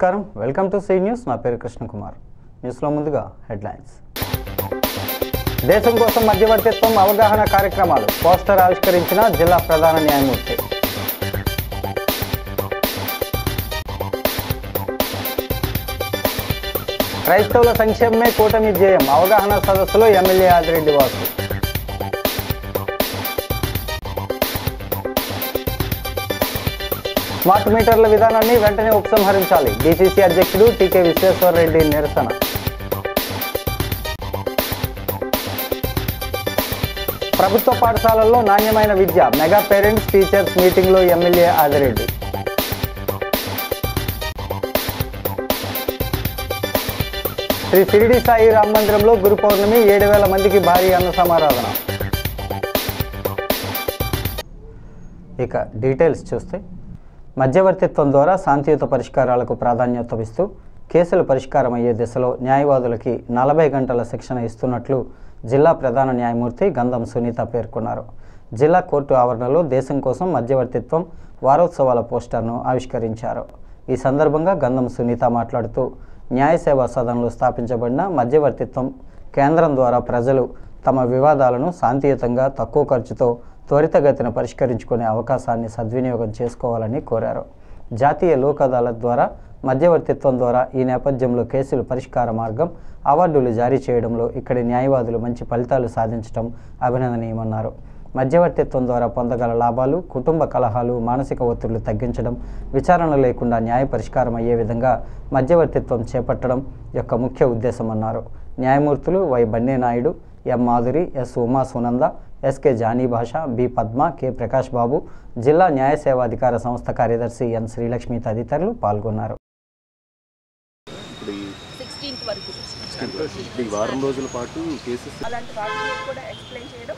నమస్కారం, welcome to C news. నా పేరు కృష్ణకుమార్. న్యూస్లో ముందుగా హెడ్లైన్స్. దేశం కోసం మధ్యవర్తిత్వం అవగాహన కార్యక్రమాలు పోస్టర్ ఆవిష్కరించిన జిల్లా ప్రధాన న్యాయమూర్తి. క్రైస్తవుల సంక్షేమమే కూటమి ధ్యేయం అవగాహన సదస్సులో ఎమ్మెల్యే ఆదిరెడ్డి వాసు. స్మార్ట్ మీటర్ల విధానాన్ని వెంటనే ఉపసంహరించాలి డీసీసీ అధ్యక్షుడు టీకే విశ్వేశ్వరరెడ్డి నిరసన. ప్రభుత్వ పాఠశాలల్లో నాణ్యమైన విద్య మెగా పేరెంట్స్ టీచర్స్ మీటింగ్లో ఎమ్మెల్యే ఆదిరెడ్డి. శ్రీ షిరిడి సాయి రామ మందిరంలో గురు పౌర్ణమి 7,000 మందికి భారీ అన్న సమారాధన. ఇక డీటెయిల్స్ చూస్తే, మధ్యవర్తిత్వం ద్వారా శాంతియుత పరిష్కారాలకు ప్రాధాన్యత ఇస్తూ కేసులు పరిష్కారం అయ్యే దిశలో న్యాయవాదులకి 40 గంటల శిక్షణ ఇస్తున్నట్లు జిల్లా ప్రధాన న్యాయమూర్తి గంధం సునీత పేర్కొన్నారు. జిల్లా కోర్టు ఆవరణలో దేశం కోసం మధ్యవర్తిత్వం వారోత్సవాల పోస్టర్ను ఆవిష్కరించారు. ఈ సందర్భంగా గంధం సునీత మాట్లాడుతూ, న్యాయ సేవా సదన్లో స్థాపించబడిన మధ్యవర్తిత్వం కేంద్రం ద్వారా ప్రజలు తమ వివాదాలను శాంతియుతంగా తక్కువ ఖర్చుతో త్వరితగతిన పరిష్కరించుకునే అవకాశాన్ని సద్వినియోగం చేసుకోవాలని కోరారు. జాతీయ లోక్ అదాలత్ ద్వారా మధ్యవర్తిత్వం ద్వారా ఈ నేపథ్యంలో కేసులు పరిష్కార మార్గం అవార్డులు జారీ చేయడంలో ఇక్కడి న్యాయవాదులు మంచి ఫలితాలు సాధించడం అభినందనీయమన్నారు. మధ్యవర్తిత్వం ద్వారా పొందగల లాభాలు కుటుంబ కలహాలు, మానసిక ఒత్తిళ్లు తగ్గించడం, విచారణ లేకుండా న్యాయ పరిష్కారం అయ్యే విధంగా మధ్యవర్తిత్వం చేపట్టడం యొక్క ముఖ్య ఉద్దేశమన్నారు. న్యాయమూర్తులు Y Banne Naidu, M Madhuri, S Uma Sunanda, SK Jani Basha, B Padma, K Prakash Babu, జిల్లా న్యాయ సేవాధికార సంస్థ కార్యదర్శి ఎన్ శ్రీలక్ష్మి తదితరులు పాల్గొన్నారు. వారం రోజుల పాటు కేసెస్ అలాంటి వాటిని కూడా ఎక్స్ప్లెయిన్ చేయడం,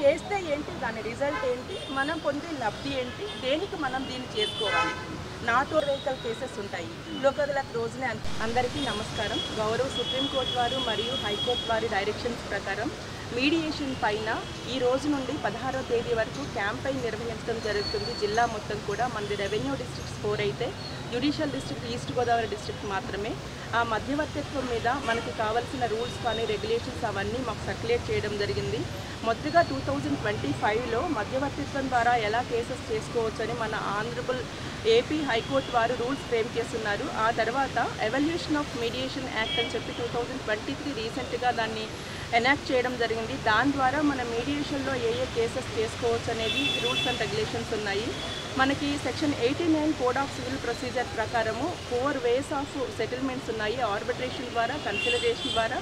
చేస్తే ఏంటి, దాని రిజల్ట్ ఏంటి, మనం పొందే లబ్ధి ఏంటి, దేనికి మనం దీన్ని చేసుకోవాలి. నాట్ వెహికల్ కేసెస్ ఉంటాయి. లోక్ అదాలత్ రోజునే. అందరికీ నమస్కారం. గౌరవ సుప్రీంకోర్టు వారు మరియు హైకోర్టు వారి డైరెక్షన్స్ ప్రకారం మీడియేషన్ పైన ఈ రోజు నుండి 16వ తేదీ వరకు క్యాంపెయిన్ నిర్వహించడం జరుగుతుంది. జిల్లా మొత్తం కూడా. మనది రెవెన్యూ డిస్ట్రిక్ట్స్ 4 అయితే judicial district east Godavari district మాత్రమే. ఆ మధ్యవర్తిత్వం మీద మనకి కావాల్సిన రూల్స్ కానీ రెగ్యులేషన్స్ అవన్నీ మాకు సర్క్యులేట్ చేయడం జరిగింది. మొదటిగా 2025లో మధ్యవర్తిత్వం ద్వారా ఎలా కేసెస్ చేసుకోవచ్చు అని మన ఆనరబుల్ ఏపీ హైకోర్టు వారు రూల్స్ ఫ్రేమ్ చేస్తున్నారు. ఆ తర్వాత ఎవల్యూషన్ ఆఫ్ మీడియేషన్ యాక్ట్ అని చెప్పి 2023 రీసెంట్గా దాన్ని ఎనాక్ట్ చేయడం జరిగింది. దాని ద్వారా మన మీడియేషన్లో ఏ కేసెస్ చేసుకోవచ్చు అనేది రూల్స్ అండ్ రెగ్యులేషన్స్ ఉన్నాయి. మనకి section 89 code of civil procedure ప్రకారము 4 వేస్ ఆఫ్ సెటిల్మెంట్స్ ఉన్నాయి. ఆర్బిట్రేషన్ ద్వారా, కన్సిలరేషన్ ద్వారా,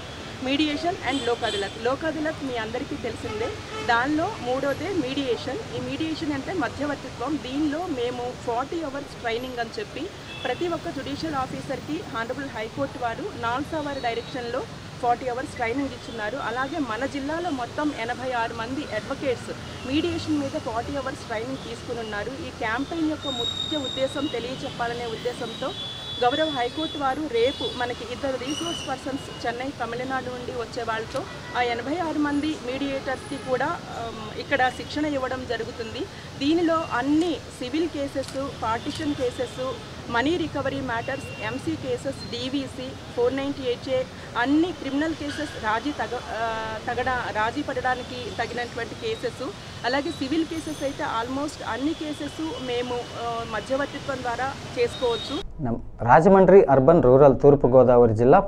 మీడియేషన్ అండ్ లోక్ అదాలత్. లోక్ అదాలత్ మీ అందరికీ తెలిసిందే. దానిలో మూడోదే మీడియేషన్. ఈ మీడియేషన్ అంటే మధ్యవర్తిత్వం. దీనిలో మేము 40 అవర్స్ ట్రైనింగ్ అని చెప్పి ప్రతి ఒక్క జ్యుడిషియల్ ఆఫీసర్కి హానరబుల్ హైకోర్టు వారు నాల్సా వారి డైరెక్షన్లో 40 అవర్స్ ట్రైనింగ్ ఇచ్చున్నారు. అలాగే మన జిల్లాలో మొత్తం 86 మంది అడ్వకేట్స్ మీడియేషన్ మీద 40 అవర్స్ ట్రైనింగ్ తీసుకుని ఉన్నారు. ఈ క్యాంపెయిన్ యొక్క ముఖ్య ఉద్దేశం తెలియచెప్పాలనే ఉద్దేశంతో గౌరవ హైకోర్టు వారు రేపు మనకి 2 రీసోర్స్ పర్సన్స్ చెన్నై, తమిళనాడు నుండి వచ్చే వాళ్ళతో ఆ 86 మంది మీడియేటర్స్కి కూడా ఇక్కడ శిక్షణ ఇవ్వడం జరుగుతుంది. దీనిలో అన్ని civil cases, partition cases, money recovery matters, MC cases, DVC, 498A, అన్ని క్రిమినల్ కేసెస్, రాజీ పడడానికి తగినటువంటి కేసెస్, అలాగే సివిల్ కేసెస్ అయితే ఆల్మోస్ట్ అన్ని కేసెస్ మేము మధ్యవర్తిత్వం ద్వారా చేసుకోవచ్చు. రాజమండ్రి అర్బన్ రూరల్ తూర్పుగోదావరి జిల్లా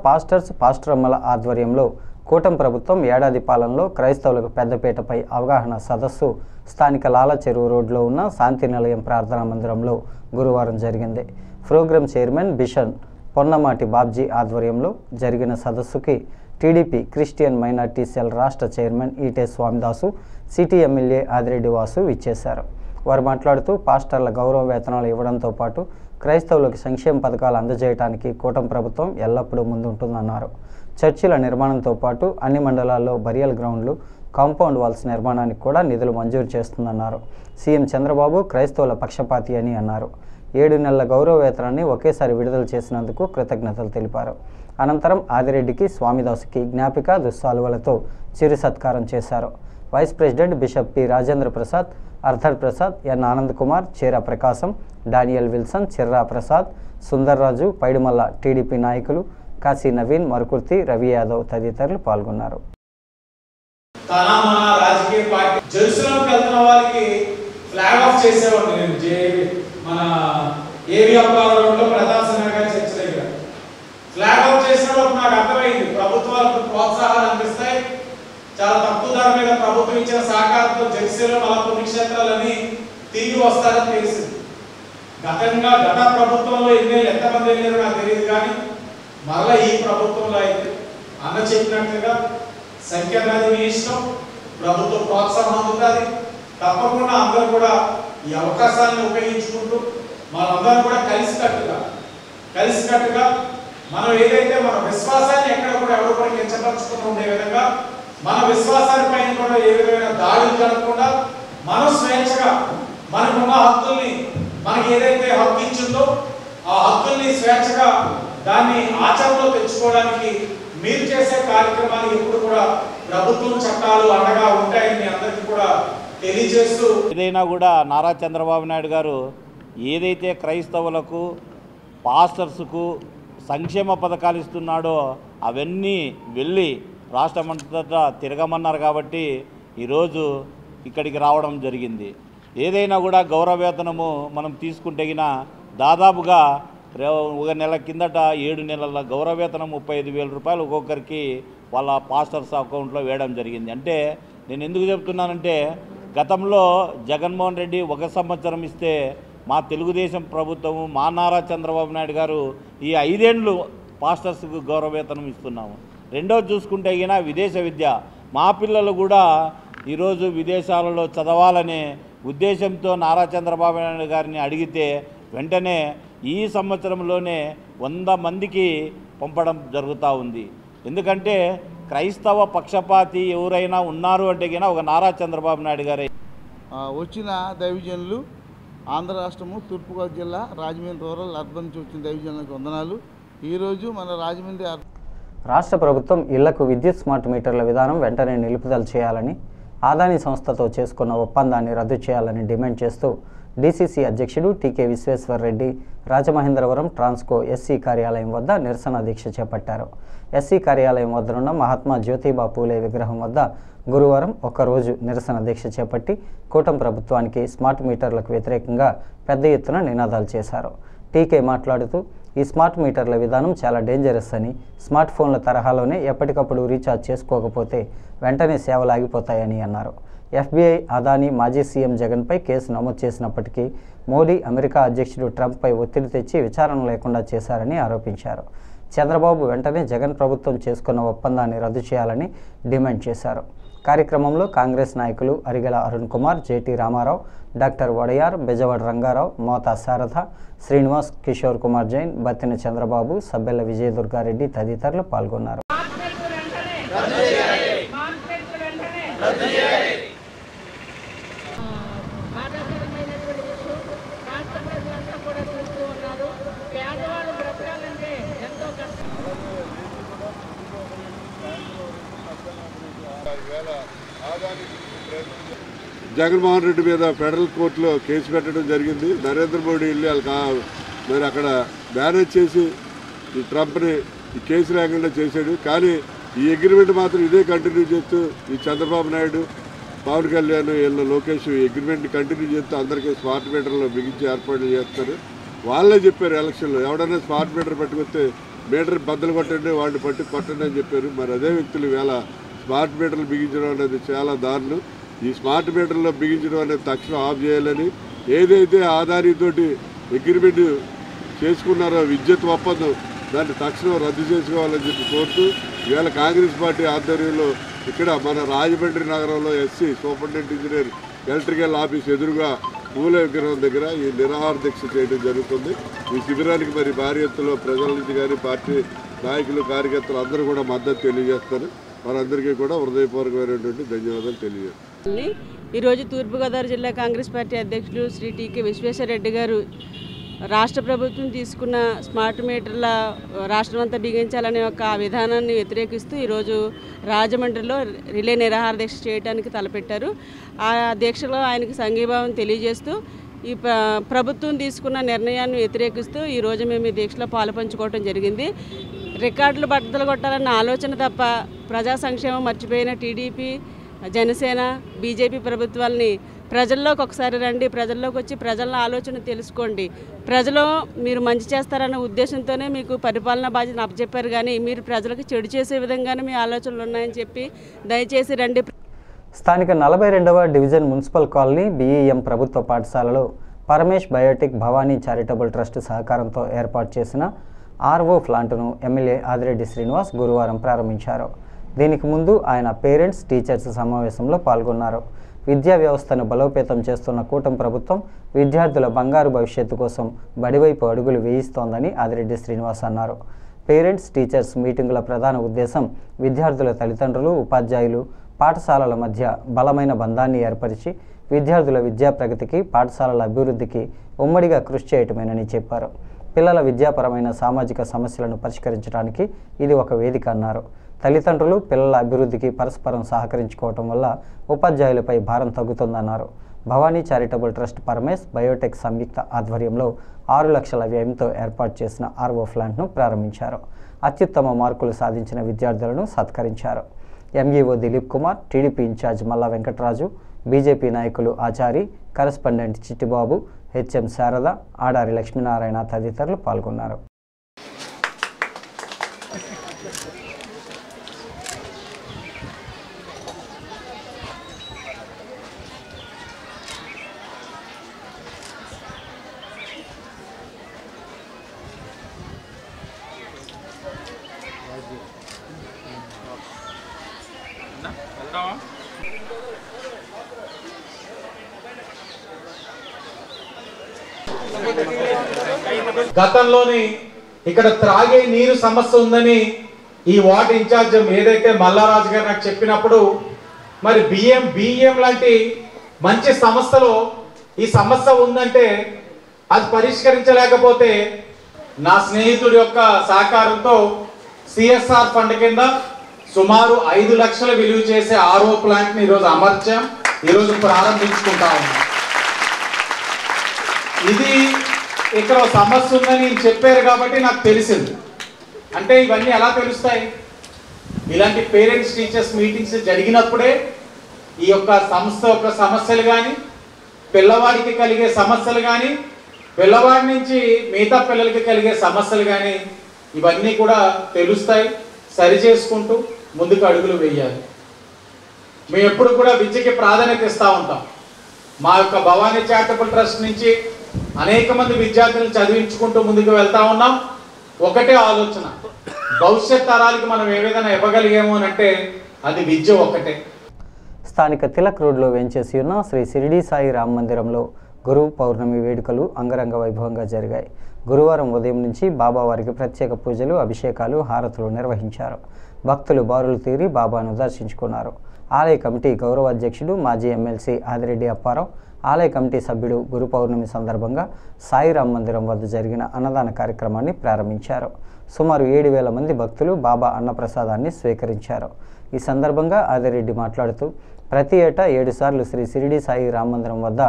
పాస్టరమ్మల ఆధ్వర్యంలో కూటమి ప్రభుత్వం ఏడాది పాలనలో క్రైస్తవులకు పెద్దపీటపై అవగాహన సదస్సు స్థానిక లాల చెరువు రోడ్లో ఉన్న శాంతి నిలయం ప్రార్థనా మందిరంలో గురువారం జరిగింది. Programme chairman bishop Ponnamati Babji ఆధ్వర్యంలో జరిగిన సదస్సుకి టీడీపీ క్రిస్టియన్ మైనార్టీ సెల్ రాష్ట్ర chairman Ete Swamidasu, city MLA Adireddy Vasu ఇచ్చేశారు. వారు మాట్లాడుతూ, పాస్టర్ల గౌరవ వేతనాలు ఇవ్వడంతో పాటు క్రైస్తవులకు సంక్షేమ పథకాలు అందజేయడానికి కూటమి ప్రభుత్వం ఎల్లప్పుడూ ముందుంటుందన్నారు. చర్చిల నిర్మాణంతో పాటు అన్ని మండలాల్లో బరియల్ గ్రౌండ్లు, కాంపౌండ్ వాల్స్ నిర్మాణానికి కూడా నిధులు మంజూరు చేస్తుందన్నారు. సీఎం చంద్రబాబు క్రైస్తవుల పక్షపాతి అని అన్నారు. 7 నెలల గౌరవ వేతనాన్ని ఒకేసారి విడుదల చేసినందుకు కృతజ్ఞతలు తెలిపారు. అనంతరం ఆదిరెడ్డికి స్వామిదాసుకి జ్ఞాపిక దుస్సాలువలతో చిరు సత్కారం చేశారు. Vice president bishop P Rajendra Prasad, Arthur Prasad, N Anand Kumar, Cheera Prakasam, Daniel Wilson, Chirra Prasad, Sundarraju, Paidimalla TDP నాయకులు కాశీ నవీన్, మరుకుర్తి, రవి యాదవ్ తదితరులు పాల్గొన్నారు. రాజకీయ పార్టీ జెరూసలంకి వెళ్తున్న వాళ్ళకి ఫ్లాగ్ ఆఫ్ చేసేవాడిని నేను మన ఏవి అప్పారావులో ప్రతాప్ సింహ గారి చర్చ దగ్గర ఫ్లాగ్ ఆఫ్ చేసినప్పుడు నాకు అర్థమైంది ప్రభుత్వాలకు ప్రోత్సాహాలు అందిస్తాయి, చాలా తక్కువ ధర మీద ప్రభుత్వం ఇచ్చిన సహకారంతో జెరూసలం మల పుణ్యక్షేత్రాలని తిరిగి వస్తారని తెలిసింది. గత ప్రభుత్వంలో ఎంతమంది వెళ్ళారో నాకు తెలియదు, కానీ మరలా ఈ ప్రభుత్వంలో అయితే అన్న చెప్పినట్లుగా సంఖ్య అనేది మీ ఇష్టం, ప్రభుత్వ ప్రోత్సాహం అందుతుంది. తప్పకుండా అందరూ కూడా ఈ అవకాశాలను ఉపయోగించుకుంటూ మనందరం కూడా కలిసికట్టుగా మనం ఏదైతే మన విశ్వాసాన్ని ఎక్కడ కూడా ఎవరు కూడా కించపరచుకుంటూ ఉండే విధంగా మన విశ్వాసాన్ని పైన కూడా ఏ విధమైన దాడులు జరగకుండా మనం స్వేచ్ఛగా మనకున్న హక్కుల్ని మనకి ఏదైతే హక్కు ఇచ్చిందో ఆ హక్కుల్ని స్వేచ్ఛగా దాన్ని ఆచరణలో తెచ్చుకోవడానికి మీరు చేసే కార్యక్రమాలు ఎప్పుడు కూడా ప్రభుత్వం చట్టాలు అండగా ఉంటాయని మీ అందరికీ కూడా తెలియజేస్తూ, ఏదైనా కూడా నారా చంద్రబాబు నాయుడు గారు ఏదైతే క్రైస్తవులకు పాస్టర్స్కు సంక్షేమ పథకాలు ఇస్తున్నాడో అవన్నీ వెళ్ళి రాష్ట్రమంతటా తిరగమన్నారు కాబట్టి ఈరోజు ఇక్కడికి రావడం జరిగింది. ఏదైనా కూడా గౌరవవేతనము మనం తీసుకుంటేగిన దాదాపుగా ఒక నెల కిందట 7 నెలల గౌరవవేతనం 35,000 రూపాయలు ఒక్కొక్కరికి వాళ్ళ పాస్టర్స్ అకౌంట్లో వేయడం జరిగింది. అంటే నేను ఎందుకు చెప్తున్నానంటే గతంలో జగన్మోహన్ రెడ్డి 1 సంవత్సరం ఇస్తే మా తెలుగుదేశం ప్రభుత్వము మా నారా చంద్రబాబు నాయుడు గారు ఈ 5 ఏళ్ళు పాస్టర్స్కు గౌరవవేతనం ఇస్తున్నాము. రెండోది చూసుకుంటే అయినా విదేశ విద్య మా పిల్లలు కూడా ఈరోజు విదేశాలలో చదవాలనే ఉద్దేశంతో నారా చంద్రబాబు నాయుడు గారిని అడిగితే వెంటనే ఈ సంవత్సరంలోనే 100 మందికి పంపడం జరుగుతూ ఉంది. ఎందుకంటే క్రైస్తవ పక్షపాతి ఎవరైనా ఉన్నారు అంటే కన్నా ఒక నారా చంద్రబాబు నాయుడు గారే. వచ్చిన దైవజనులు ఆంధ్ర రాష్ట్రము తూర్పుగోదావరి జిల్లా రాజమండ్రి రూరల్ అర్బన్ నుంచి వచ్చిన దైవజనులకు వందనాలు. ఈరోజు మన రాజమండ్రి రాష్ట్ర ప్రభుత్వం ఇళ్లకు విద్యుత్ స్మార్ట్ మీటర్ల విధానం వెంటనే నిలుపుదల చేయాలని, ఆదాని సంస్థతో చేసుకున్న ఒప్పందాన్ని రద్దు చేయాలని డిమాండ్ చేస్తూ డీసీసీ అధ్యక్షుడు టీకే విశ్వేశ్వరరెడ్డి రాజమహేంద్రవరం ట్రాన్స్కో ఎస్సీ కార్యాలయం వద్ద నిరసన దీక్ష చేపట్టారు. ఎస్సీ కార్యాలయం వద్దనున్న మహాత్మా జ్యోతిబా పూలే విగ్రహం వద్ద గురువారం ఒక్కరోజు నిరసన దీక్ష చేపట్టి కూటమి ప్రభుత్వానికి స్మార్ట్ మీటర్లకు వ్యతిరేకంగా పెద్ద ఎత్తున నినాదాలు చేశారు. టీకే మాట్లాడుతూ ఈ స్మార్ట్ మీటర్ల విధానం చాలా డేంజరస్ అని, స్మార్ట్ ఫోన్ల తరహాలోనే ఎప్పటికప్పుడు రీఛార్జ్ చేసుకోకపోతే వెంటనే సేవలు ఆగిపోతాయని అన్నారు. ఎఫ్బీఐ అదానీ మాజీ సీఎం జగన్పై కేసు నమోదు చేసినప్పటికీ మోడీ అమెరికా అధ్యక్షుడు ట్రంప్పై ఒత్తిడి తెచ్చి విచారణ లేకుండా చేశారని ఆరోపించారు. చంద్రబాబు వెంటనే జగన్ ప్రభుత్వం చేసుకున్న ఒప్పందాన్ని రద్దు చేయాలని డిమాండ్ చేశారు. కార్యక్రమంలో కాంగ్రెస్ నాయకులు అరిగెల అరుణ్ కుమార్, జేటీ రామారావు, డాక్టర్ వడయార్, బెజవాడ రంగారావు, మోతా శారద, శ్రీనివాస్, కిషోర్ కుమార్ జైన్, బత్తిన చంద్రబాబు, సబ్బెల్ల విజయదుర్గారెడ్డి తదితరులు పాల్గొన్నారు. జగన్మోహన్ రెడ్డి మీద ఫెడరల్ కోర్టులో కేసు పెట్టడం జరిగింది. నరేంద్ర మోడీ వెళ్ళి మరి అక్కడ మేనేజ్ చేసి ఈ ట్రంప్ని ఈ కేసు లేకుండా చేశాడు. కానీ ఈ అగ్రిమెంట్ మాత్రం ఇదే కంటిన్యూ చేస్తూ ఈ చంద్రబాబు నాయుడు, పవన్ కళ్యాణ్, వీళ్ళ లోకేష్ ఈ అగ్రిమెంట్ని కంటిన్యూ చేస్తూ అందరికీ స్మార్ట్ మీటర్లో బిగించి ఏర్పాట్లు చేస్తారు. వాళ్ళే చెప్పారు ఎలక్షన్లో, ఎవడైనా స్మార్ట్ మీటర్ పట్టుకొస్తే మీటర్ బద్దలు కొట్టండి, వాడిని కొట్టండి అని చెప్పారు. మరి అదే వ్యక్తులు ఈవేళ స్మార్ట్ మీటర్లు బిగించడం అనేది చాలా దారుణం. ఈ స్మార్ట్ మీటర్లో బిగించడం అనేది తక్షణం ఆఫ్ చేయాలని, ఏదైతే ఆదానితోటి అగ్రిమెంట్ చేసుకున్నారో విద్యుత్ ఒప్పందం దాన్ని తక్షణం రద్దు చేసుకోవాలని చెప్పి కోరుతూ ఇవాళ కాంగ్రెస్ పార్టీ ఆధ్వర్యంలో ఇక్కడ మన రాజమండ్రి నగరంలో SC superintendent engineer electrical office ఎదురుగా పూల విగ్రహం దగ్గర ఈ నిరాహార దీక్ష చేయడం జరుగుతుంది. ఈ శిబిరానికి మరి భారీ ఎత్తులో ప్రజల నుంచి కానీ పార్టీ నాయకులు, కార్యకర్తలు అందరూ కూడా మద్దతు తెలియజేస్తారు. వారందరికీ కూడా హృదయపూర్వకమైనటువంటి ధన్యవాదాలు తెలియజేస్తారు. ఈరోజు తూర్పుగోదావరి జిల్లా కాంగ్రెస్ పార్టీ అధ్యక్షులు శ్రీ టీకే విశ్వేశ్వరరెడ్డి గారు రాష్ట్ర ప్రభుత్వం తీసుకున్న స్మార్ట్ మీటర్ల రాష్ట్రం అంతా బిగించాలనే ఒక విధానాన్ని వ్యతిరేకిస్తూ ఈరోజు రాజమండ్రిలో రిలే నిరాహార దీక్ష చేయడానికి తలపెట్టారు. ఆ దీక్షలో ఆయనకు సంఘీభావం తెలియజేస్తూ ఈ ప్రభుత్వం తీసుకున్న నిర్ణయాన్ని వ్యతిరేకిస్తూ ఈరోజు మేము ఈ దీక్షలో పాలుపంచుకోవడం జరిగింది. రికార్డులు బద్దలు కొట్టాలన్న ఆలోచన తప్ప ప్రజా సంక్షేమం మర్చిపోయిన టీడీపీ, జనసేన, బీజేపీ ప్రభుత్వాలని ప్రజల్లోకి ఒకసారి రండి, ప్రజల్లోకి వచ్చి ప్రజల ఆలోచన తెలుసుకోండి. ప్రజలు మీరు మంచి చేస్తారన్న ఉద్దేశంతోనే మీకు పరిపాలనా బాధ్యత అప్పచెప్పారు, కానీ మీరు ప్రజలకు చెడు చేసే విధంగానే మీ ఆలోచనలు ఉన్నాయని చెప్పి దయచేసి రండి. స్థానిక 42వ డివిజన్ మున్సిపల్ కాలనీ బీఈఎం ప్రభుత్వ పాఠశాలలో Paramesh Biotech Bhavani charitable trust సహకారంతో ఏర్పాటు చేసిన ఆర్ఓ ప్లాంటును ఎమ్మెల్యే ఆదిరెడ్డి శ్రీనివాస్ గురువారం ప్రారంభించారు. దీనికి ముందు ఆయన పేరెంట్స్, టీచర్స్ సమావేశంలో పాల్గొన్నారు. విద్యా వ్యవస్థను బలోపేతం చేస్తున్న కూటమి ప్రభుత్వం విద్యార్థుల బంగారు భవిష్యత్తు కోసం బడివైపు అడుగులు వేయిస్తోందని ఆదిరెడ్డి శ్రీనివాస్ అన్నారు. పేరెంట్స్, టీచర్స్ మీటింగుల ప్రధాన ఉద్దేశం విద్యార్థుల తల్లిదండ్రులు, ఉపాధ్యాయులు, పాఠశాలల మధ్య బలమైన బంధాన్ని ఏర్పరిచి విద్యార్థుల విద్యా ప్రగతికి, పాఠశాలల అభివృద్ధికి ఉమ్మడిగా కృషి చేయటమేనని చెప్పారు. పిల్లల విద్యాపరమైన సామాజిక సమస్యలను పరిష్కరించడానికి ఇది ఒక వేదిక అన్నారు. తల్లిదండ్రులు పిల్లల అభివృద్ధికి పరస్పరం సహకరించుకోవటం వల్ల ఉపాధ్యాయులపై భారం తగ్గుతుందన్నారు. Bhavani charitable trust Paramesh biotech సంయుక్త ఆధ్వర్యంలో 6 లక్షల వ్యయంతో ఏర్పాటు చేసిన ఆర్ఓ ప్లాంట్ను ప్రారంభించారు. అత్యుత్తమ మార్కులు సాధించిన విద్యార్థులను సత్కరించారు. MEO Dilip Kumar, TDP incharge Malla Venkataraju, BJP నాయకులు ఆచారి, కరెస్పాండెంట్ చిట్టిబాబు, హెచ్ఎం శారద, ఆడారి లక్ష్మీనారాయణ తదితరులు పాల్గొన్నారు. గతంలోని ఇక్కడ త్రాగే నీరు సమస్య ఉందని ఈ వార్డ్ ఇన్ఛార్జ్ ఏదైతే మల్లారాజు గారు నాకు చెప్పినప్పుడు మరి బియ్యం లాంటి మంచి సంస్థలో ఈ సమస్య ఉందంటే అది పరిష్కరించలేకపోతే నా స్నేహితుడి యొక్క సహకారంతో సిఎస్ఆర్ ఫండ్ కింద సుమారు 5 లక్షల విలువ చేసే ఆర్ఓ ప్లాంట్ ని ఈరోజు అమర్చాం, ఈరోజు ప్రారంభించుకుంటా ఉన్నాం. ఇది ఇక్కడ సమస్య ఉందని చెప్పారు కాబట్టి నాకు తెలిసింది. అంటే ఇవన్నీ ఎలా తెలుస్తాయి? ఇలాంటి పేరెంట్స్ టీచర్స్ మీటింగ్స్ జరిగినప్పుడే ఈ యొక్క సంస్థ యొక్క సమస్యలు కానీ, పిల్లవాడికి కలిగే సమస్యలు కానీ, పిల్లవాడి నుంచి మిగతా పిల్లలకి కలిగే సమస్యలు కానీ ఇవన్నీ కూడా తెలుస్తాయి. సరి చేసుకుంటూ ముందుకు అడుగులు వేయాలి. మేము ఎప్పుడు కూడా విద్యకి ప్రాధాన్యత ఇస్తూ ఉంటాం. మా యొక్క భవానీ చారిటబుల్ ట్రస్ట్ నుంచి అనేక మంది విద్యార్థులను చదివించుకుంటూ ముందుకు వెళ్తా ఉన్నాం. ఒకటే ఆలోచన, భవిష్యత్ తరాలకి మనం ఏ విధంగా ఇవ్వగలిగాము అని అంటే అది విద్య ఒక్కటే. స్థానిక తిలక్ రోడ్లో వేంచేసి ఉన్న శ్రీ షిరిడి సాయి రామ మందిరంలో గురు పౌర్ణమి వేడుకలు అంగరంగ వైభవంగా జరిగాయి. గురువారం ఉదయం నుంచి బాబావారికి ప్రత్యేక పూజలు, అభిషేకాలు, హారతులు నిర్వహించారు. భక్తులు బారులు తీరి బాబాను దర్శించుకున్నారు. ఆలయ కమిటీ గౌరవ అధ్యక్షుడు మాజీ ఎమ్మెల్సీ ఆదిరెడ్డి అప్పారావు, ఆలయ కమిటీ సభ్యుడు గురు పౌర్ణమి సందర్భంగా సాయిరామ్ మందిరం వద్ద జరిగిన అన్నదాన కార్యక్రమాన్ని ప్రారంభించారు. సుమారు 7,000 మంది భక్తులు బాబా అన్నప్రసాదాన్ని స్వీకరించారు. ఈ సందర్భంగా ఆదిరెడ్డి మాట్లాడుతూ ప్రతి ఏటా 7 సార్లు శ్రీ షిరిడి సాయి రామ మందిరం వద్ద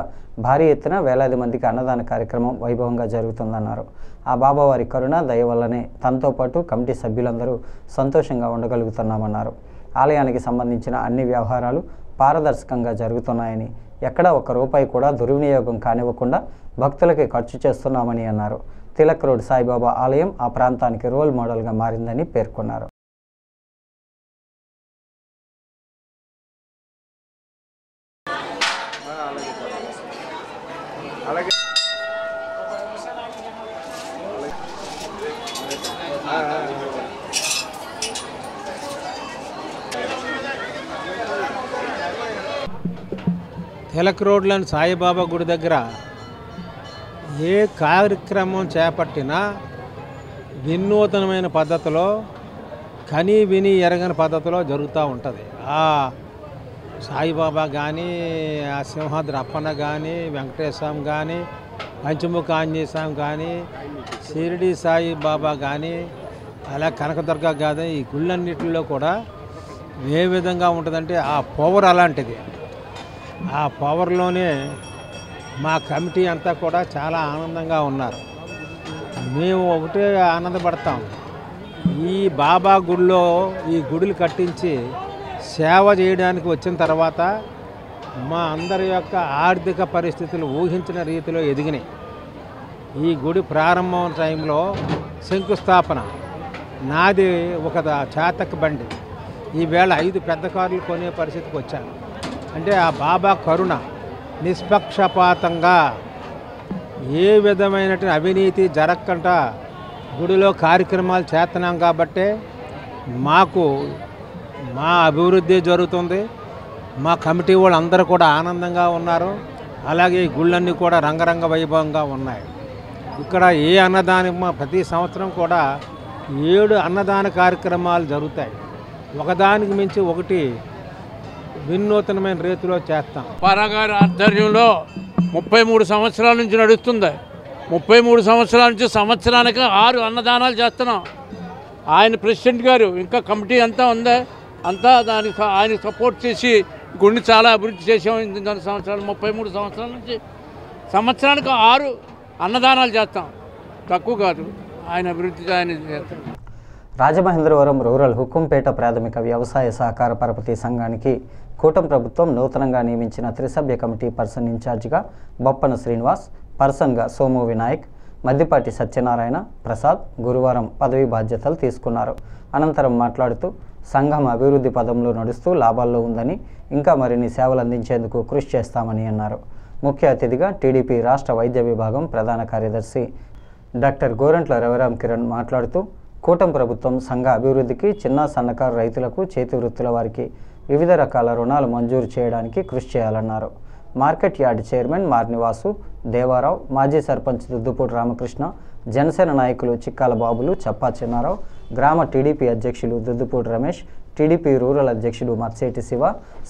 భారీ ఎత్తున వేలాది మందికి అన్నదాన కార్యక్రమం వైభవంగా జరుగుతుందన్నారు. ఆ బాబావారి కరుణ దయ వల్లనే తనతో పాటు కమిటీ సభ్యులందరూ సంతోషంగా ఉండగలుగుతున్నామన్నారు. ఆలయానికి సంబంధించిన అన్ని వ్యవహారాలు పారదర్శకంగా జరుగుతున్నాయని, ఎక్కడా ఒక్క రూపాయి కూడా దుర్వినియోగం కానివ్వకుండా భక్తులకి ఖర్చు చేస్తున్నామని అన్నారు. తిలక్ రోడ్ సాయిబాబా ఆలయం ఆ ప్రాంతానికి రోల్ మోడల్గా మారిందని పేర్కొన్నారు. తిలక్ రోడ్లోని సాయిబాబా గుడి దగ్గర ఏ కార్యక్రమం చేపట్టినా వినూతనమైన పద్ధతిలో, కని విని ఎరగని పద్ధతిలో జరుగుతూ ఉంటుంది. ఆ సాయిబాబా కానీ, ఆ సింహాద్రి అప్పన్న కానీ, వెంకటేశ్వరం కానీ, పంచముఖ ఆంజనేయ స్వామి కానీ, షిరిడి సాయి బాబా కానీ, అలా కనకదుర్గ కానీ, ఈ గుళ్ళన్నిటిలో కూడా ఏ విధంగా ఉంటుందంటే ఆ పవర్ అలాంటిది. ఆ పవర్లోనే మా కమిటీ అంతా కూడా చాలా ఆనందంగా ఉన్నారు. మేము ఒకటే ఆనందపడతాం, ఈ బాబా గుడిలో ఈ గుడులు కట్టించి సేవ చేయడానికి వచ్చిన తర్వాత మా అందరి యొక్క ఆర్థిక పరిస్థితులు ఊహించిన రీతిలో ఎదిగినాయి. ఈ గుడి ప్రారంభం టైంలో శంకుస్థాపన నాది ఒక చాతక బండి, ఈవేళ 5 పెద్ద కార్లు కొనే పరిస్థితికి వచ్చాను. అంటే ఆ బాబా కరుణ, నిష్పక్షపాతంగా ఏ విధమైనటువంటి అవినీతి జరగకుండా గుడిలో కార్యక్రమాలు చేస్తున్నాం కాబట్టే మాకు మా అభివృద్ధి జరుగుతుంది. మా కమిటీ వాళ్ళు అందరూ కూడా ఆనందంగా ఉన్నారు. అలాగే ఈ గుళ్ళన్నీ కూడా రంగరంగ వైభవంగా ఉన్నాయి. ఇక్కడ ఏ అన్నదానం ప్రతి సంవత్సరం కూడా 7 అన్నదాన కార్యక్రమాలు జరుగుతాయి. ఒకదానికి మించి ఒకటి వినూతనమైన రీతిలో చేస్తాం. పారాగారి ఆధ్వర్యంలో 33 సంవత్సరాల నుంచి నడుస్తుంది. 33 సంవత్సరాల నుంచి సంవత్సరానికి 6 అన్నదానాలు చేస్తున్నాం. ఆయన ప్రెసిడెంట్ గారు ఇంకా కమిటీ అంతా ఉంది, అంతా దానికి ఆయన సపోర్ట్ చేసి గుడిని చాలా అభివృద్ధి చేసాం. 2 సంవత్సరాలు 33 సంవత్సరాల నుంచి సంవత్సరానికి 6 అన్నదానాలు చేస్తాం. తక్కువ కాదు, ఆయన అభివృద్ధి ఆయన చేస్తాం. రాజమహేంద్రవరం రూరల్ హుకుంపేట ప్రాథమిక వ్యవసాయ సహకార పరపతి సంఘానికి కూటమి ప్రభుత్వం నూతనంగా నియమించిన త్రిసభ్య కమిటీ పర్సన్ ఇన్ఛార్జిగా బొప్పన శ్రీనివాస్, పర్సన్గా సోము వినాయక్, మద్దిపాటి సత్యనారాయణ ప్రసాద్ గురువారం పదవీ బాధ్యతలు తీసుకున్నారు. అనంతరం మాట్లాడుతూ సంఘం అభివృద్ధి పదంలో నడుస్తూ లాభాల్లో ఉందని, ఇంకా మరిన్ని సేవలు అందించేందుకు కృషి చేస్తామని అన్నారు. ముఖ్య అతిథిగా టీడీపీ రాష్ట్ర వైద్య విభాగం ప్రధాన కార్యదర్శి డాక్టర్ గోరంట్ల రవిరామ్ కిరణ్ మాట్లాడుతూ కూటమి ప్రభుత్వం సంఘ అభివృద్ధికి, చిన్న సన్నకారు రైతులకు, చేతి వృత్తుల వారికి వివిధ రకాల రుణాలు మంజూరు చేయడానికి కృషి చేయాలన్నారు. మార్కెట్ యార్డ్ చైర్మన్ మార్నివాసు, దేవారావు, మాజీ సర్పంచ్ దుద్దుపూడి రామకృష్ణ, జనసేన నాయకులు చిక్కాల బాబులు, చప్పా చిన్నారావు, గ్రామ టీడీపీ అధ్యక్షులు దుద్దుపూడి రమేష్, టీడీపీ రూరల్ అధ్యక్షుడు మత్సేటి శివ,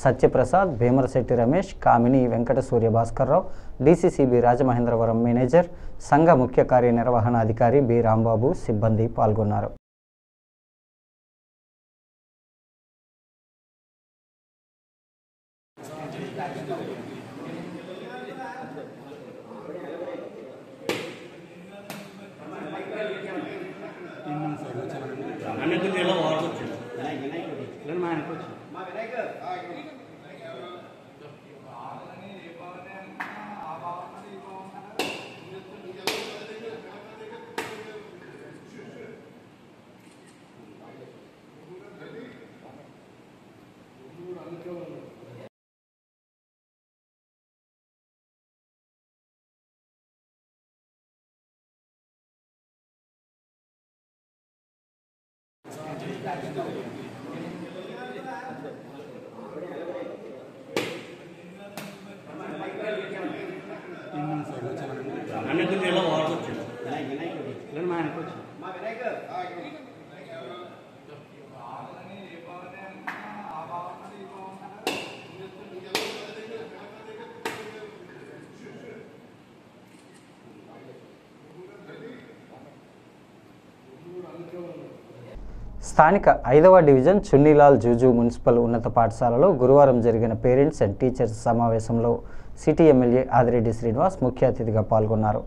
సత్యప్రసాద్, భీమరశెట్టి రమేష్, కామిని వెంకట సూర్య భాస్కర్రావు, డీసీసీబీ రాజమహేంద్రవరం మేనేజర్, సంఘ ముఖ్య కార్యనిర్వహణాధికారి బి రాంబాబు సిబ్బంది పాల్గొన్నారు. స్థానిక 5వ డివిజన్ చున్నీలాల్ జూజు మున్సిపల్ ఉన్నత పాఠశాలలో గురువారం జరిగిన పేరెంట్స్ అండ్ టీచర్స్ సమావేశంలో సిటీ ఎమ్మెల్యే ఆదిరెడ్డి శ్రీనివాస్ ముఖ్య అతిథిగా పాల్గొన్నారు.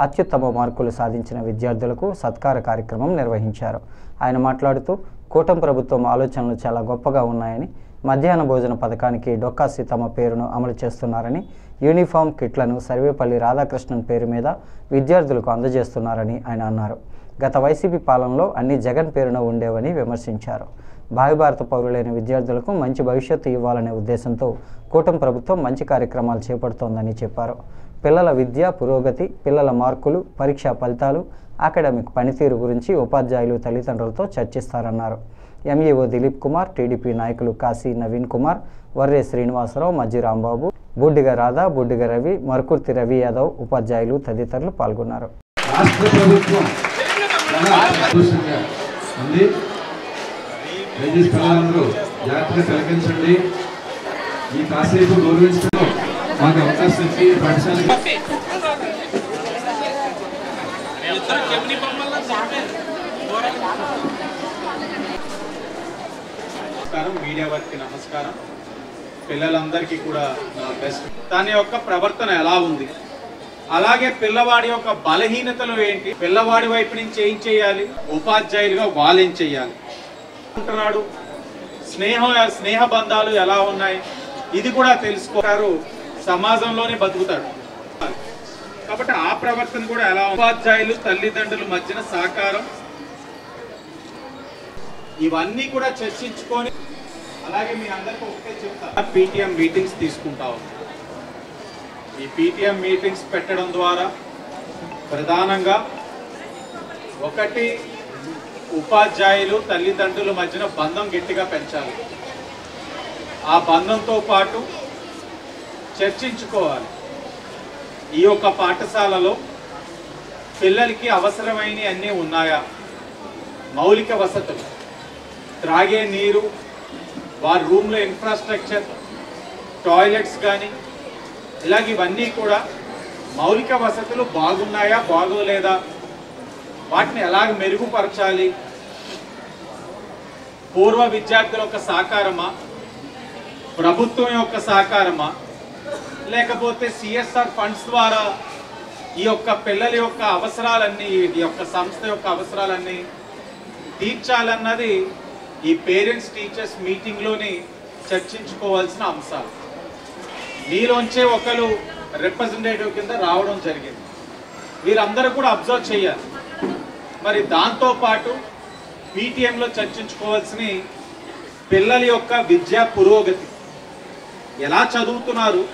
అత్యుత్తమ మార్కులు సాధించిన విద్యార్థులకు సత్కార కార్యక్రమం నిర్వహించారు. ఆయన మాట్లాడుతూ కూటమి ప్రభుత్వం ఆలోచనలు చాలా గొప్పగా ఉన్నాయని, మధ్యాహ్న భోజన పథకానికి డొక్కా సీతమ్మ పేరును అమలు చేస్తున్నారని, యూనిఫామ్ కిట్లను సర్వేపల్లి రాధాకృష్ణన్ పేరు మీద విద్యార్థులకు అందజేస్తున్నారని ఆయన అన్నారు. గత వైసీపీ పాలనలో అన్ని జగన్ పేరున ఉండేవని విమర్శించారు. భావి భారత పౌరులైన విద్యార్థులకు మంచి భవిష్యత్తు ఇవ్వాలనే ఉద్దేశంతో కూటమి ప్రభుత్వం మంచి కార్యక్రమాలు చేపడుతోందని చెప్పారు. పిల్లల విద్య పురోగతి, పిల్లల మార్కులు, పరీక్షా ఫలితాలు, అకాడమిక్ పనితీరు గురించి ఉపాధ్యాయులు తల్లిదండ్రులతో చర్చిస్తారన్నారు. ఎంఈఓ దిలీప్ కుమార్, టీడీపీ నాయకులు కాశీ నవీన్ కుమార్, వర్రే శ్రీనివాసరావు, మజ్జి రాంబాబు, బుడ్డిగ రాధా, బుడ్డిగ రవి, మరుకుర్తి రవి యాదవ్, ఉపాధ్యాయులు తదితరులు పాల్గొన్నారు. రాష్ట్ర ప్రభుత్వం చాలా సంతోషంగా ఉంది. దయచేసి పిల్లలందరూ జాగ్రత్తగా తిలకించండి. ఈ కాసేపు గౌరవించడం మాకు అవకాశం ఇచ్చి పాఠశాలకి నమస్కారం, మీడియా వారికి నమస్కారం. పిల్లలందరికీ కూడా నా బెస్ట్. తన యొక్క ప్రవర్తన ఎలా ఉంది, అలాగే పిల్లవాడి యొక్క బలహీనతలు ఏంటి, పిల్లవాడి వైపు నుంచి ఏం చేయాలి, ఉపాధ్యాయులుగా వాళ్ళు ఏం చేయాలి అంటున్నాడు, స్నేహ బంధాలు ఎలా ఉన్నాయి ఇది కూడా తెలుసుకోరు. సమాజంలోనే బతుకుతాడు కాబట్టి ఆ ప్రవర్తన కూడా ఎలా, ఉపాధ్యాయులు తల్లిదండ్రుల మధ్యన సహకారం ఇవన్నీ కూడా చర్చించుకొని, అలాగే మీ అందరికీ ఒకటే చెప్తా, పీటీఎం మీటింగ్స్ తీసుకుంటాం. ఈ పీటీఎం మీటింగ్స్ పెట్టడం ద్వారా ప్రధానంగా ఒకటి ఉపాధ్యాయులు తల్లిదండ్రుల మధ్యన బంధం గట్టిగా పెంచాలి. ఆ బంధంతో పాటు చర్చించుకోవాలి. ఈ యొక్క పాఠశాలలో పిల్లలకి అవసరమైనవి అన్నీ ఉన్నాయా, మౌలిక వసతులు, త్రాగే నీరు, వారి రూమ్లో ఇన్ఫ్రాస్ట్రక్చర్, టాయిలెట్స్ కానీ ఇలాగ ఇవన్నీ కూడా మౌలిక వసతులు బాగున్నాయా బాగోలేదా, వాటిని ఎలాగ మెరుగుపరచాలి, పూర్వ విద్యార్థుల యొక్క సహకారమా, ప్రభుత్వం యొక్క సహకారమా, లేకపోతే సిఎస్ఆర్ ఫండ్స్ ద్వారా ఈ యొక్క పిల్లల యొక్క అవసరాలన్నీ, ఈ యొక్క సంస్థ యొక్క అవసరాలన్నీ తీర్చాలన్నది ఈ పేరెంట్స్ టీచర్స్ మీటింగ్లోని చర్చించుకోవాల్సిన అంశాలు. మీలోంచే ఒకరు రిప్రజెంటేటివ్ కింద రావడం జరిగింది. వీరందరూ కూడా అబ్జర్వ్ చేయాలి. మరి దాంతోపాటు పీటీఎంలో చర్చించుకోవాల్సిన పిల్లల యొక్క విద్యా పురోగతి, ఎలా చదువుతున్నారు,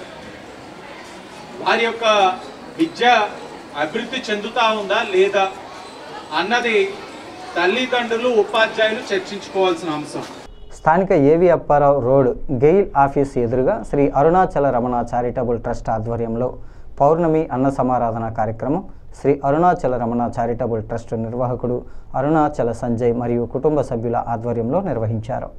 వారి యొక్క విద్య అభివృద్ధి చెందుతా ఉందా లేదా అన్నది తల్లిదండ్రులు ఉపాధ్యాయులు చర్చించుకోవాల్సిన అంశం. స్థానిక ఏవి అప్పారావు రోడ్ గెయిల్ ఆఫీస్ ఎదురుగా శ్రీ అరుణాచల రమణ చారిటబుల్ ట్రస్ట్ ఆధ్వర్యంలో పౌర్ణమి అన్న సమారాధన కార్యక్రమం శ్రీ అరుణాచల రమణ చారిటబుల్ ట్రస్ట్ నిర్వాహకుడు అరుణాచల సంజయ్ మరియు కుటుంబ సభ్యుల ఆధ్వర్యంలో నిర్వహించారు.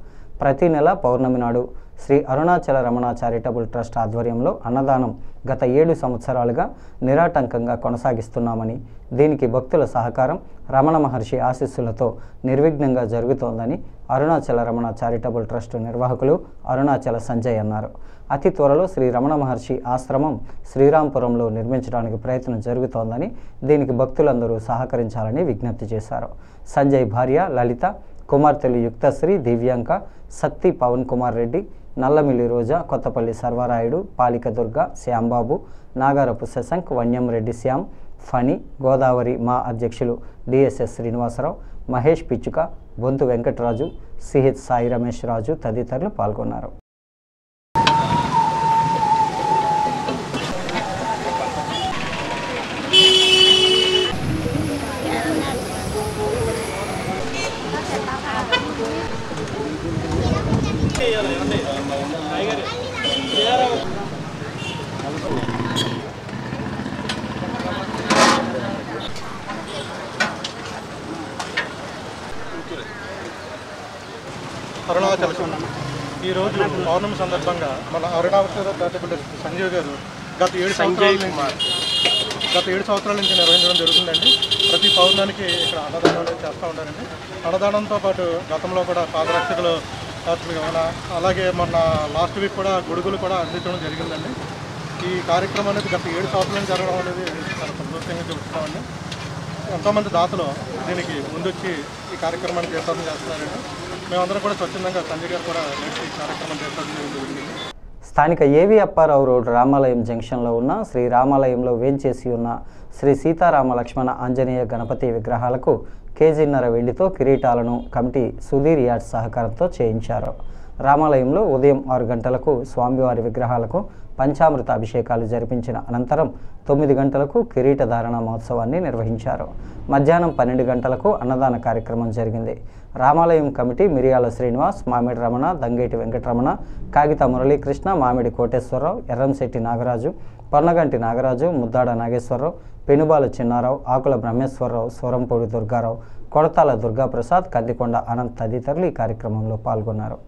ప్రతి నెల పౌర్ణమి నాడు శ్రీ అరుణాచల రమణ చారిటబుల్ ట్రస్ట్ ఆధ్వర్యంలో అన్నదానం గత 7 సంవత్సరాలుగా నిరాటంకంగా కొనసాగిస్తున్నామని, దీనికి భక్తుల సహకారం రమణ మహర్షి ఆశీస్సులతో నిర్విఘ్నంగా జరుగుతోందని అరుణాచల రమణ చారిటబుల్ ట్రస్ట్ నిర్వాహకులు అరుణాచల సంజయ్ అన్నారు. అతి త్వరలో శ్రీ రమణ మహర్షి ఆశ్రమం శ్రీరాంపురంలో నిర్మించడానికి ప్రయత్నం జరుగుతోందని, దీనికి భక్తులందరూ సహకరించాలని విజ్ఞప్తి చేశారు. సంజయ్ భార్య లలిత, కుమార్తెలు యుక్తశ్రీ, దివ్యాంక, సత్తి పవన్ కుమార్ రెడ్డి, నల్లమిల్లి రోజా, కొత్తపల్లి సర్వారాయుడు, పాలిక దుర్గ, శ్యాంబాబు, నాగారపు శశంక్, వన్యం రెడ్డి శ్యామ్, ఫణి, గోదావరి మా అధ్యక్షులు డిఎస్ఎస్ శ్రీనివాసరావు, మహేష్ పిచ్చుక, బొంతు వెంకటరాజు, సిహెచ్ సాయి రమేష్ రాజు తదితరులు పాల్గొన్నారు. అరుణాచలం ఈరోజు పౌర్ణమి సందర్భంగా మన అరుణాచల చారిటబుల్ ట్రస్ట్ సంజయ్ గారు గత 7 సంవత్సరాల నుంచి నిర్వహించడం జరుగుతుందండి. ప్రతి పౌర్ణానికి ఇక్కడ అన్నదానం చేస్తూ ఉంటారండి. అన్నదానంతో పాటు గతంలో కూడా పాదరక్షకులు అలాగే మొన్న లాస్ట్ వీక్ కూడా గొడుగులు కూడా అందించడం జరిగిందండి. ఈ కార్యక్రమం అనేది గత 7 సంవత్సరాల నుంచి జరగడం అనేది చాలా సంతోషంగా చూస్తున్నామండి. ఎంతోమంది దాతలు దీనికి ముందొచ్చి ఈ కార్యక్రమాన్ని చేస్తారని చేస్తున్నారండి. మేమందరం కూడా స్వచ్ఛందంగా సంజయ్ గారు కూడా ఈ కార్యక్రమం చేస్తారని జరిగింది. స్థానిక ఏవి అప్పారావు రోడ్ రామాలయం జంక్షన్లో ఉన్న శ్రీ రామాలయంలో వేంచేసి ఉన్న శ్రీ సీతారామ లక్ష్మణ ఆంజనేయ గణపతి విగ్రహాలకు కేజీన్నర వెండితో కిరీటాలను కమిటీ సుధీర్ యార్డ్స్ సహకారంతో చేయించారు. రామాలయంలో ఉదయం 6 గంటలకు స్వామివారి విగ్రహాలకు పంచామృత అభిషేకాలు జరిపించిన అనంతరం 9 గంటలకు కిరీట ధారణ మహోత్సవాన్ని నిర్వహించారు. మధ్యాహ్నం 12 గంటలకు అన్నదాన కార్యక్రమం జరిగింది. రామాలయం కమిటీ మిరియాల శ్రీనివాస్, మామిడి రమణ, దంగేటి వెంకటరమణ, కాగిత మురళీకృష్ణ, మామిడి కోటేశ్వరరావు, ఎర్రంశెట్టి నాగరాజు, పొన్నగంటి నాగరాజు, ముద్దాడ నాగేశ్వరరావు, పెనుబాల చిన్నారావు, ఆకుల బ్రహ్మేశ్వరరావు, సూరంపూడి దుర్గారావు, కొడతాల దుర్గాప్రసాద్, కందికొండ అనంత్ తదితరులు ఈ కార్యక్రమంలో పాల్గొన్నారు.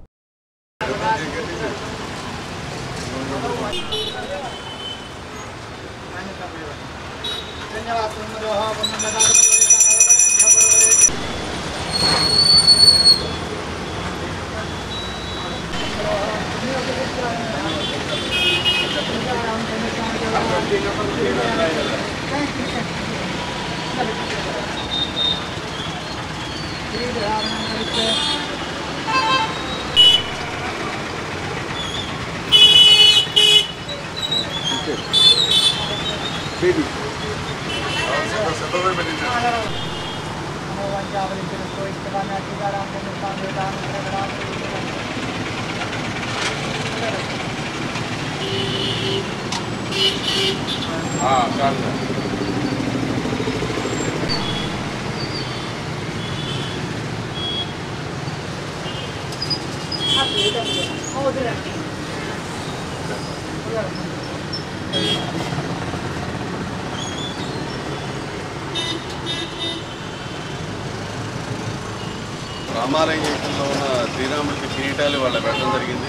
రామాలయం జంక్షన్లో ఉన్న శ్రీరాముడికి కిరీటాలు వాళ్ళ పెట్టడం జరిగింది.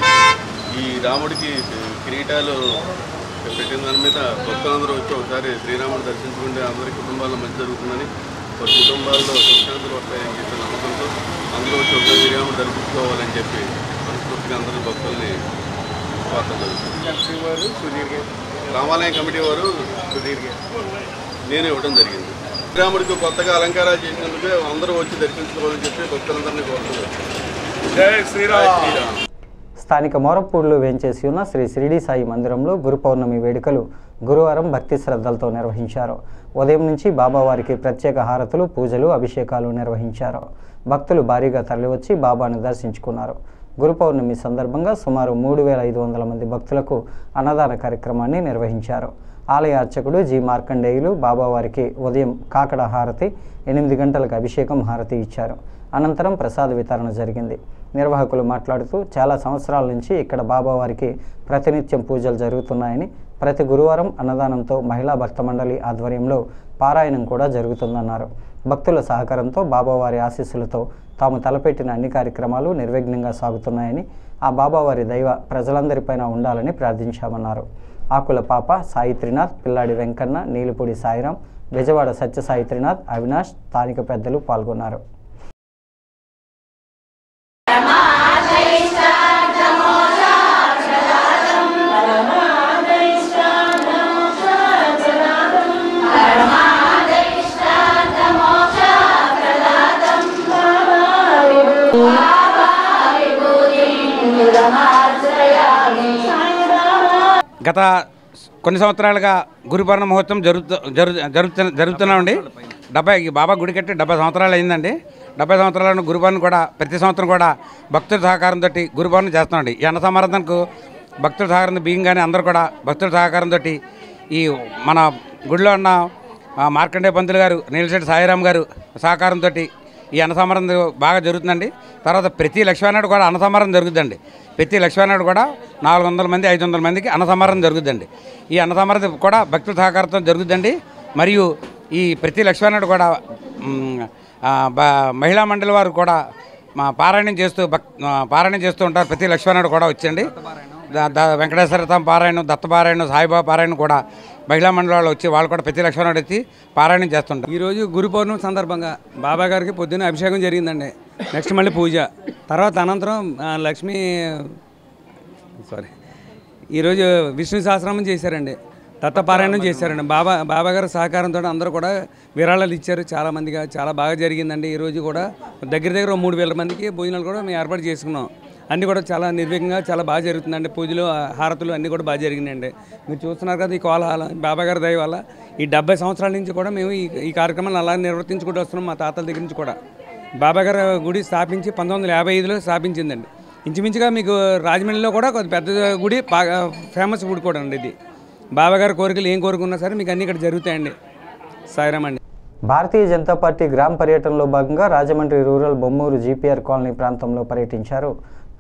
ఈ రాముడికి కిరీటాలు పెట్టిన దాని మీద భక్తులందరూ వచ్చి ఒకసారి శ్రీరాముడు దర్శించుకుంటే అందరి కుటుంబాల్లో మంచి జరుగుతుందని, వారి కుటుంబాల్లో సుఖశాంతులు వస్తాయని చెప్పి నమ్మకంతో అందరూ వచ్చి ఒకసారి శ్రీరాముడు దర్శించుకోవాలని చెప్పి మనస్ఫూర్తిగా అందరూ భక్తుల్ని స్వాగతం జరుగుతుంది. రామాలయం కమిటీ వారు నేనే ఇవ్వడం జరిగింది. శ్రీరాముడికి కొత్తగా అలంకారాలు చేసినందుకే అందరూ వచ్చి దర్శించుకోవాలని చెప్పి భక్తులందరినీ కోరుతున్నారు. జై శ్రీరామ్. స్థానిక మోరపూడిలో వేంచేసి ఉన్న శ్రీ షిరిడి సాయి మందిరంలో గురు పౌర్ణమి వేడుకలు గురువారం భక్తి శ్రద్ధలతో నిర్వహించారు. ఉదయం నుంచి బాబావారికి ప్రత్యేక హారతులు, పూజలు, అభిషేకాలు నిర్వహించారు. భక్తులు భారీగా తరలివచ్చి బాబాను దర్శించుకున్నారు. గురు పౌర్ణమి సందర్భంగా సుమారు 3500 మంది భక్తులకు అన్నదాన కార్యక్రమాన్ని నిర్వహించారు. ఆలయ అర్చకుడు జి మార్కండేయులు బాబావారికి ఉదయం కాకడ హారతి, 8 గంటలకు అభిషేకం హారతి ఇచ్చారు. అనంతరం ప్రసాద వితరణ జరిగింది. నిర్వాహకులు మాట్లాడుతూ చాలా సంవత్సరాల నుంచి ఇక్కడ బాబావారికి ప్రతినిత్యం పూజలు జరుగుతున్నాయని, ప్రతి గురువారం అన్నదానంతో మహిళా భక్త మండలి ఆధ్వర్యంలో పారాయణం కూడా జరుగుతుందన్నారు. భక్తుల సహకారంతో బాబావారి ఆశీస్సులతో తాము తలపెట్టిన అన్ని కార్యక్రమాలు నిర్విఘ్నంగా సాగుతున్నాయని, ఆ బాబావారి దైవ ప్రజలందరిపైన ఉండాలని ప్రార్థించామన్నారు. ఆకుల పాప, సాయి త్రినాథ్, పిల్లాడి వెంకన్న, నీలుపూడి సాయిరాం, బెజవాడ సత్య సాయి త్రినాథ్, అవినాష్, స్థానిక పెద్దలు పాల్గొన్నారు. గత కొన్ని సంవత్సరాలుగా గురు పౌర్ణమి మహోత్సవం జరుగుతున్నామండి. బాబా గుడి కట్టి 70 సంవత్సరాలు అయిందండి. 70 సంవత్సరాలను గురు పౌర్ణమి కూడా ప్రతి సంవత్సరం కూడా భక్తుల సహకారంతో గురు పౌర్ణమి చేస్తున్నామండి. ఈ అన్న సమారాధనకు భక్తుల సహకారం బియ్యం కానీ అందరూ కూడా భక్తుల సహకారంతో ఈ మన గుడిలో ఉన్న మార్కండే పంతులు గారు, నీలశెట్టి సాయిరామ్ గారు సహకారంతో ఈ అన్న సమారాధన బాగా జరుగుతుందండి. తర్వాత ప్రతి లక్ష్మీనాడు కూడా అన్న సమారాధన జరుగుతుందండి. ప్రతి లక్ష్మీనాడు కూడా 400 మంది 500 మందికి అన్న సమారాధన జరుగుతుందండి. ఈ అన్న సమారాధన కూడా భక్తుల సహకారంతో జరుగుతుందండి. మరియు ఈ ప్రతి లక్ష్మీనాడు కూడా మహిళా మండలి వారు కూడా పారాయణం చేస్తూ ఉంటారు. ప్రతి లక్ష్మీనాడు కూడా వచ్చండి. వెంకటేశ్వర పారాయణం, దత్తపారాయణం, సాయిబాబా పారాయణం కూడా మహిళా మండలి వాళ్ళు వచ్చి వాళ్ళు కూడా ప్రతి లక్ష్మీనాడు వచ్చి పారాయణం చేస్తుంటారు. ఈరోజు గురు పౌర్ణమి సందర్భంగా బాబా గారికి పొద్దున్న అభిషేకం జరిగిందండి. నెక్స్ట్ మళ్ళీ పూజ, తర్వాత అనంతరం ఈరోజు విష్ణు సహస్రనామం చేశారండి, దత్తపారాయణం చేశారండి. బాబా గారి సహకారంతో అందరూ కూడా విరాళాలు ఇచ్చారు. చాలామందిగా చాలా బాగా జరిగిందండి. ఈరోజు కూడా దగ్గర 3000 మందికి భోజనాలు కూడా మేము ఏర్పాటు చేసుకున్నాం. అన్నీ కూడా చాలా నిర్విఘ్నంగా చాలా బాగా జరుగుతుందండి. పూజలు, హారతులు అన్నీ కూడా బాగా జరిగినాయండి. మీరు చూస్తున్నారు కదా, ఈ కోలాహలం బాబా గారి దయ వల్ల ఈ 70 సంవత్సరాల నుంచి కూడా మేము ఈ కార్యక్రమాన్ని అలా నిర్వర్తించుకుంటూ వస్తున్నాం. మా తాతల దగ్గర నుంచి కూడా బాబా గారి గుడి స్థాపించి 1955లో స్థాపించిందండి. ఇంచుమించుగా మీకు రాజమండ్రిలో కూడా కొద్ది పెద్ద గుడి, బాగా ఫేమస్ గుడి కూడా అండి ఇది. బాబా గారి కోరికలు ఏం కోరుకున్నా సరే మీకు అన్నీ ఇక్కడ జరుగుతాయండి. సాయిరామ్ అండి. భారతీయ జనతా పార్టీ గ్రామ పర్యటనలో భాగంగా Rajahmundry rural Bommuru GPR colony ప్రాంతంలో పర్యటించారు.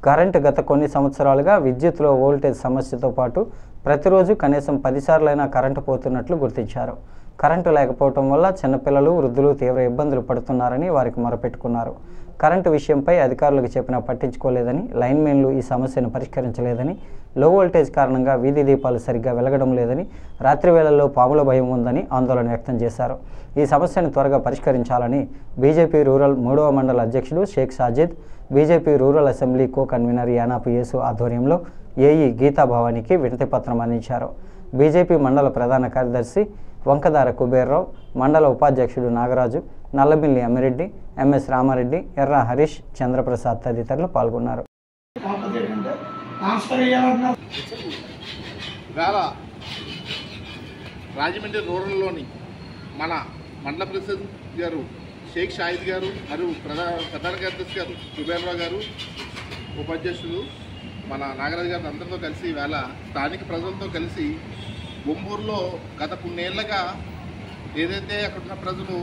కరెంటు గత కొన్ని సంవత్సరాలుగా విద్యుత్లో వోల్టేజ్ సమస్యతో పాటు ప్రతిరోజు కనీసం 10 సార్లైనా కరెంటు పోతున్నట్లు గుర్తించారు. కరెంటు లేకపోవడం వల్ల చిన్నపిల్లలు, వృద్ధులు తీవ్ర ఇబ్బందులు పడుతున్నారని వారికి మొరపెట్టుకున్నారు. కరెంటు విషయంపై అధికారులకు చెప్పినా పట్టించుకోలేదని, లైన్మెన్లు ఈ సమస్యను పరిష్కరించలేదని లో వోల్టేజ్ కారణంగా వీధి దీపాలు సరిగ్గా వెలగడం లేదని, రాత్రి వేళల్లో పాముల భయం ఉందని ఆందోళన వ్యక్తం చేశారు. ఈ సమస్యను త్వరగా పరిష్కరించాలని బీజేపీ రూరల్ 3వ మండల అధ్యక్షుడు Sheikh Sajid, BJP rural assembly co convener Yanapu Yesu ఆధ్వర్యంలో ఏఈ గీతా భవానీకి వినతి పత్రం అందించారు. బీజేపీ మండల ప్రధాన కార్యదర్శి వంకదార కుబేర్రావు, మండల ఉపాధ్యక్షుడు నాగరాజు, నల్లమిల్లి అమ్మిరెడ్డి, ఎంఎస్ రామారెడ్డి, ఎర్ర హరీష్, చంద్రప్రసాద్ తదితరులు పాల్గొన్నారు. రాజమండ్రి రూరల్లోని మన మండల ప్రెసిడెంట్ గారు షేక్ షాహిద్ గారు మరియు ప్రధాన కార్యదర్శి గారు కుబేర్రావు గారు, ఉపాధ్యక్షులు మన నాగరాజు గారు అందరితో కలిసి ఈవేళ స్థానిక ప్రజలతో కలిసి బొంబూరులో గత కొన్నేళ్లుగా ఏదైతే అక్కడున్న ప్రజలు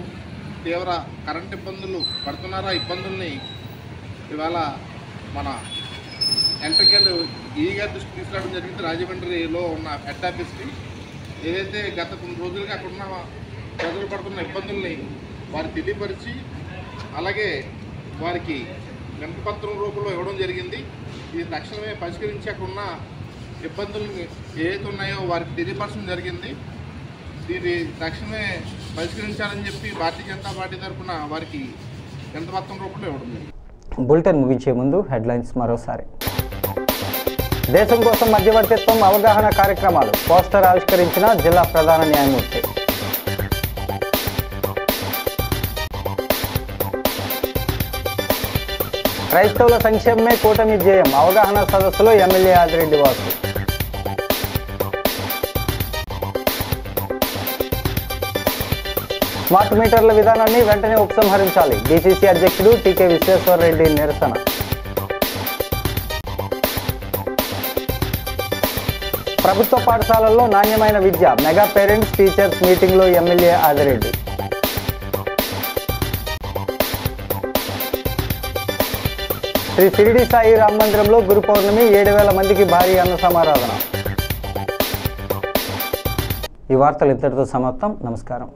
తీవ్ర కరెంట్ ఇబ్బందులు పడుతున్నారో ఆ ఇబ్బందుల్ని ఇవాళ మన ఎలక్ట్రికల్ గారి దృష్టికి తీసుకురావడం జరిగింది. రాజమండ్రిలో ఉన్న హెడ్ ఆఫీస్కి ఏదైతే గత కొన్ని రోజులుగా అక్కడున్న ప్రజలు పడుతున్న ఇబ్బందుల్ని వారికి తెలియపరిచి అలాగే వారికి వినతిపత్రం రూపంలో ఇవ్వడం జరిగింది. ఇది తక్షణమే పరిష్కరించి అక్కడున్న ఇబ్బందులు ఏవైతే ఉన్నాయో వారికి తెలియపరచడం జరిగింది. దీన్ని తక్షణమే పరిష్కరించాలని చెప్పి భారతీయ జనతా పార్టీ తరఫున వారికి వినతిపత్రం రూపంలో ఇవ్వడం జరిగింది. బులెటిన్ ముగించే ముందు హెడ్లైన్స్ మరోసారి. దేశం కోసం మధ్యవర్తిత్వం అవగాహన కార్యక్రమాలు, పోస్టర్ ఆవిష్కరించిన జిల్లా ప్రధాన న్యాయమూర్తి. క్రైస్తవుల సంక్షేమమే కూటమి ధ్యేయం, అవగాహన సదస్సులో ఎమ్మెల్యే ఆదిరెడ్డి వాసు. స్మార్ట్ మీటర్ల విధానాన్ని వెంటనే ఉపసంహరించాలి, డీసీసీ అధ్యక్షుడు టీకే విశ్వేశ్వరరెడ్డి నిరసన. ప్రభుత్వ పాఠశాలల్లో నాణ్యమైన విద్య, మెగా పేరెంట్స్ టీచర్స్ మీటింగ్లో ఎమ్మెల్యే ఆదిరెడ్డి. శ్రీ షిరిడి సాయి రామ మందిరంలో గురు పౌర్ణమి, 7,000 మందికి భారీ అన్న సమారాధన. ఈ వార్తలు ఇంతటితో సమాప్తం. నమస్కారం.